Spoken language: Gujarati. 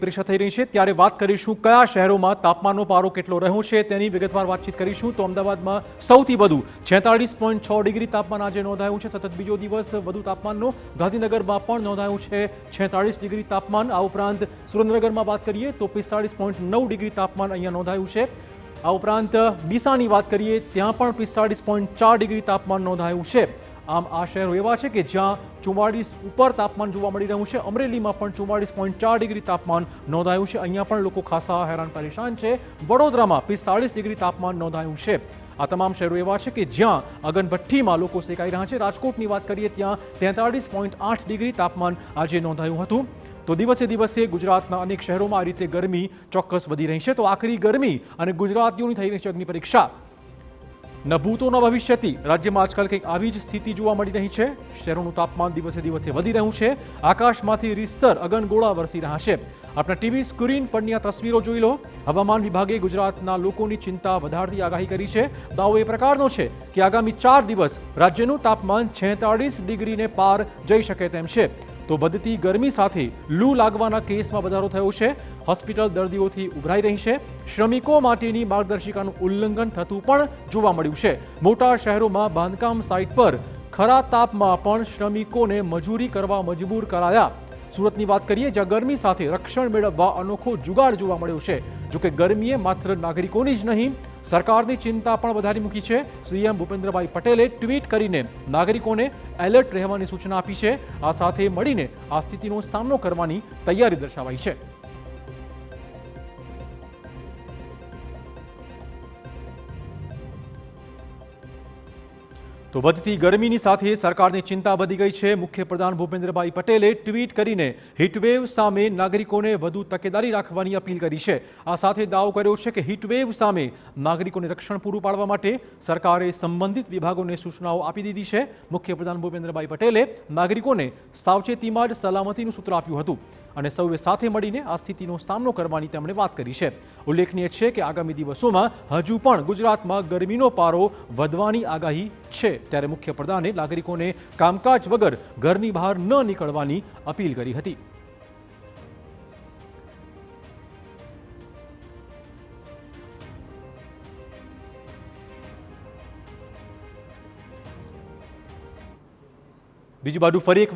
પરીક્ષા થઈ રહી છે ત્યારે વાત કરીશું કયા શહેરોમાં તાપમાનનો પારો કેટલો રહ્યો છે તેની વિગતવાર વાતચીત કરીશું. તો અમદાવાદમાં સૌથી વધુ 46.6 ડિગ્રી તાપમાન આજે નોંધાયું છે. સતત બીજો દિવસ વધુ તાપમાનનો. ગાંધીનગરમાં પણ નોંધાયું છે 46 ડિગ્રી તાપમાન. આ ઉપરાંત સુરેન્દ્રનગરમાં વાત કરીએ તો 45.9 ડિગ્રી તાપમાન અહીંયા નોંધાયું છે. આ ઉપરાંત ડીસાની વાત કરીએ ત્યાં પણ 45.4 ડિગ્રી તાપમાન નોંધાયું છે. આમ આ શહેરો એવા છે કે જ્યાં 44 ઉપર તાપમાન જોવા મળી રહ્યું છે. અમરેલીમાં પણ 44.4 ડિગ્રી તાપમાન નોંધાયું છે. અહીંયા પણ લોકો ખાસા હેરાન પરેશાન છે. વડોદરામાં 45 ડિગ્રી તાપમાન નોંધાયું છે. આ તમામ શહેરો એવા છે કે જ્યાં અગનભઠ્ઠીમાં લોકો શેકાઈ રહ્યા છે. રાજકોટની વાત કરીએ ત્યાં 43.8 ડિગ્રી તાપમાન આજે નોંધાયું હતું. તો દિવસે દિવસે ગુજરાતના અનેક શહેરોમાં આ રીતે ગરમી ચોક્કસ વધી રહી છે. તો આખરી ગરમી અને ગુજરાતીઓની થઈ રહી છે અગ્નિ પરીક્ષા. ન ભૂતો ન ભવિષ્યથી રાજ્યમાં આજકાલ કંઈક આવી જ સ્થિતિ જોવા મળી રહી છે. શહેરોનું તાપમાન દિવસે દિવસે વધી રહ્યું છે. આકાશમાંથી રીતસર અગનગોળા વરસી રહ્યા છે. આપણા ટીવી સ્ક્રીન પરની આ તસવીરો જોઈ લો. હવામાન વિભાગે ગુજરાતના લોકોની ચિંતા વધારતી આગાહી કરી છે. દાવો એ પ્રકારનો છે કે આગામી 4 દિવસ રાજ્યનું તાપમાન 46 ડિગ્રીને પાર જઈ શકે તેમ છે. તો વધતી ગરમી સાથે લૂ લાગવાના કેસમાં વધારો થયો છે. હોસ્પિટલ દર્દીઓથી ઉભરાઈ રહી છે. શ્રમિકો માટેની માર્ગદર્શિકાનું ઉલ્લંઘન થતું પણ જોવા મળ્યું છે. મોટા શહેરોમાં બાંધકામ સાઇટ પર ખરા તાપમાં પણ શ્રમિકોને મજૂરી કરવા મજબૂર કરાયા. સુરતની વાત કરીએ જ્યાં ગરમી સાથે રક્ષણ મેળવવા અનોખો જુગાડ જોવા મળ્યો છે. જોકે ગરમીએ માત્ર નાગરિકોની જ નહીં સરકારની ચિંતા પણ વધારી મૂકી છે. સીએમ ભૂપેન્દ્રભાઈ પટેલે ટ્વીટ કરીને નાગરિકોને એલર્ટ રહેવાની સૂચના આપી છે. આ સાથે મળીને આ સ્થિતિનો સામનો કરવાની તૈયારી દર્શાવાઈ છે. તો વધતી ગરમીની સાથે સરકારની ચિંતા વધી ગઈ છે. મુખ્યપ્રધાન ભૂપેન્દ્રભાઈ પટેલે ટ્વીટ કરીને હીટવેવ સામે નાગરિકોને વધુ તકેદારી રાખવાની અપીલ કરી છે. આ સાથે દાવો કર્યો છે કે હીટવેવ સામે નાગરિકોને રક્ષણ પૂરું પાડવા માટે સરકારે સંબંધિત વિભાગોને સૂચનાઓ આપી દીધી છે. મુખ્યપ્રધાન ભૂપેન્દ્રભાઈ પટેલે નાગરિકોને સાવચેતીમાં જ સલામતીનું સૂત્ર આપ્યું હતું અને સૌએ સાથે મળીને આ સ્થિતિનો સામનો કરવાની તેમણે વાત કરી છે. ઉલ્લેખનીય છે કે આગામી દિવસોમાં હજુ પણ ગુજરાતમાં ગરમીનો પારો વધવાની આગાહી છે. ત્યારે મુખ્યપ્રધાને નાગરિકોને કામકાજ વગર ઘરની બહાર ન નીકળવાની અપીલ કરી હતી. બીજી બાજુ ફરી એક